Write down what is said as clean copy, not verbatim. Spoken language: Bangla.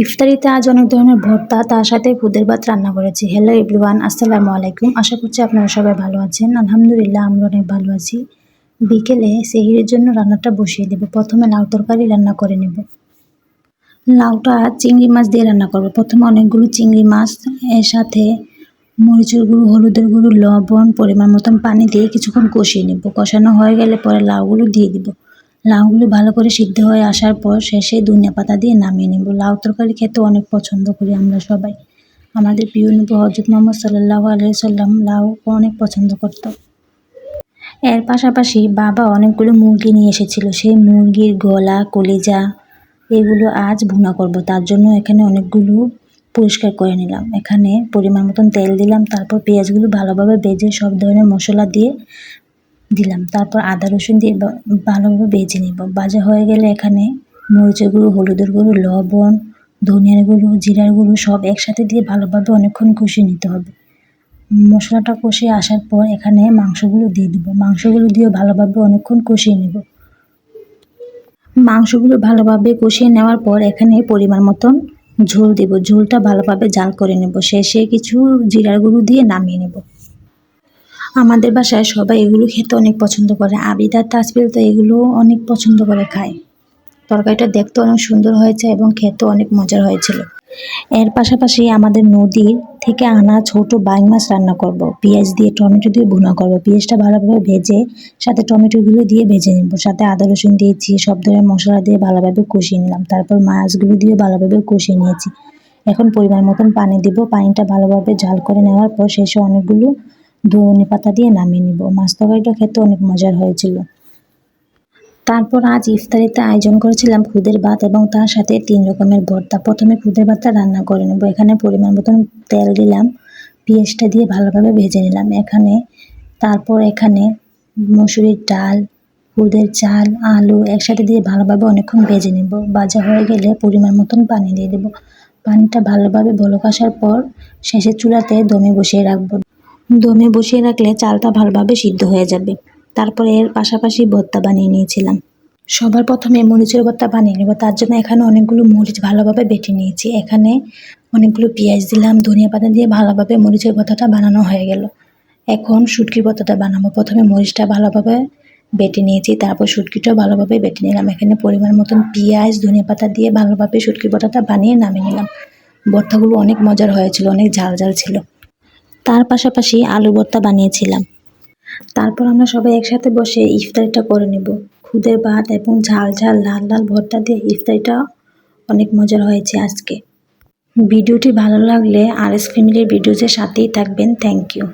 ইফতারিতে আজ অনেক ধরনের ভর্তা, তার সাথে খুদের ভাত রান্না করেছি। হ্যালো এভরিওয়ান, আসসালামু আলাইকুম। আশা করছি আপনারা সবাই ভালো আছেন। আলহামদুলিল্লাহ, আমরা অনেক ভালো আছি। বিকেলে সেহরির জন্য রান্নাটা বসিয়ে দেব। প্রথমে লাউ তরকারি রান্না করে নেব। লাউটা চিংড়ি মাছ দিয়ে রান্না করব। প্রথমে অনেকগুলো চিংড়ি মাছ, এর সাথে মরিচের গুঁড়ো, হলুদের গুঁড়ো, লবণ, পরিমাণ মতন পানি দিয়ে কিছুক্ষণ কষিয়ে নেব। কষানো হয়ে গেলে পরে লাউগুলো দিয়ে দিব। লাউগুলো ভালো করে সিদ্ধ হয়ে আসার পর শেষে ধনিয়া পাতা দিয়ে নামিয়ে নেব। লাউ তরকারি খেতে অনেক পছন্দ করি আমরা সবাই। আমাদের প্রিয় নবী হযরত মুহাম্মদ সাল্লাল্লাহু আলাইহি সাল্লাম লাউ অনেক পছন্দ করত। এর পাশাপাশি বাবা অনেকগুলো মুরগি নিয়ে এসেছিল। সেই মুরগির গলা, কলিজা এগুলো আজ ভুনা করব। তার জন্য এখানে অনেকগুলো পরিষ্কার করে নিলাম। এখানে পরিমাণ মতন তেল দিলাম, তারপর পেঁয়াজগুলো ভালোভাবে ভেজে সব ধরনের মশলা দিয়ে দিলাম। তারপর আদা রসুন দিয়ে ভালোভাবে ভেজে নেব। ভাজা হয়ে গেলে এখানে মরিচের গুঁড়ো, হলুদের গুঁড়ো, লবণ, ধনিয়ার গুঁড়ো, জিরার গুঁড়ো সব একসাথে দিয়ে ভালোভাবে অনেকক্ষণ কষিয়ে নিতে হবে। মশলাটা কষিয়ে আসার পর এখানে মাংসগুলো দিয়ে দেবো। মাংসগুলো দিয়ে ভালোভাবে অনেকক্ষণ কষিয়ে নেব। মাংসগুলো ভালোভাবে কষিয়ে নেওয়ার পর এখানে পরিমাণ মতন ঝোল দেব। ঝোলটা ভালোভাবে জাল করে নেব। শেষে কিছু জিরার গুঁড়ো দিয়ে নামিয়ে নেব। আমাদের বাসায় সবাই এগুলো খেতে অনেক পছন্দ করে। আবিদ আর তাসফিল তো এগুলো অনেক পছন্দ করে খায়। তরকারিটা দেখতে অনেক সুন্দর হয়েছে এবং খেতে অনেক মজার হয়েছিল। এর পাশাপাশি আমাদের নদীর থেকে আনা ছোট বাইং মাছ রান্না করব। পেঁয়াজ দিয়ে, টমেটো দিয়ে ভুনা করব। পেঁয়াজটা ভালোভাবে ভেজে সাথে টমেটোগুলো দিয়ে ভেজে নেব। সাথে আদা রসুন দিয়েছি, সব ধরনের মশলা দিয়ে ভালোভাবে কষিয়ে নিলাম। তারপর মাছগুলো দিয়ে ভালোভাবে কষিয়ে নিয়েছি। এখন পরিমাণ মতন পানি দিব। পানিটা ভালোভাবে জাল করে নেওয়ার পর শেষে অনেকগুলো ধনে পাতা দিয়ে নামিয়ে নিব। মাছ তরকারিটা খেতে অনেক মজার হয়েছিল। তারপর আজ ইফতারিতে আয়োজন করেছিলাম খুদের ভাত এবং তার সাথে 3 রকমের ভর্তা। প্রথমে খুদের ভাতটা রান্না করে নেব। এখানে পরিমাণ মতন তেল দিলাম, পেঁয়াজটা দিয়ে ভালোভাবে ভেজে নিলাম। তারপর এখানে মসুরির ডাল, খুদের চাল, আলু একসাথে দিয়ে ভালোভাবে অনেকক্ষণ ভেজে নেব। ভাজা হয়ে গেলে পরিমাণ মতন পানি দিয়ে দেব। পানিটা ভালোভাবে বলক আসার পর শেষে চুলাতে দমে বসিয়ে রাখবো। দমে বসিয়ে রাখলে চালটা ভালোভাবে সিদ্ধ হয়ে যাবে। তারপরে এর পাশাপাশি ভর্তা বানিয়ে নিয়েছিলাম। সবার প্রথমে মরিচের ভর্তা বানিয়ে নেব। তার জন্য এখানে অনেকগুলো মরিচ ভালোভাবে বেটে নিয়েছি। এখানে অনেকগুলো পেঁয়াজ দিলাম, ধনিয়া পাতা দিয়ে ভালোভাবে মরিচের ভর্তাটা বানানো হয়ে গেল। এখন শুটকির ভর্তাটা বানাবো। প্রথমে মরিচটা ভালোভাবে বেটে নিয়েছি, তারপর শুটকিটাও ভালোভাবে বেটে নিলাম। এখানে পরিমাণ মতন পেঁয়াজ, ধনিয়া পাতা দিয়ে ভালোভাবে শুটকির ভর্তাটা বানিয়ে নামিয়ে নিলাম। ভর্তাগুলো অনেক মজার হয়েছিল, অনেক ঝাল ঝাল ছিল। তার পাশাপাশি আলু ভর্তা বানিয়েছিলাম। তারপর আমরা সবাই একসাথে বসে ইফতারিটা করে নেব। খুদের ভাত এবং ঝাল ঝাল লাল লাল ভর্তা দিয়ে ইফতারিটা অনেক মজার হয়েছে আজকে। ভিডিওটি ভালো লাগলে RS ফ্যামিলির ভিডিওজের সাথেই থাকবেন। Thank you.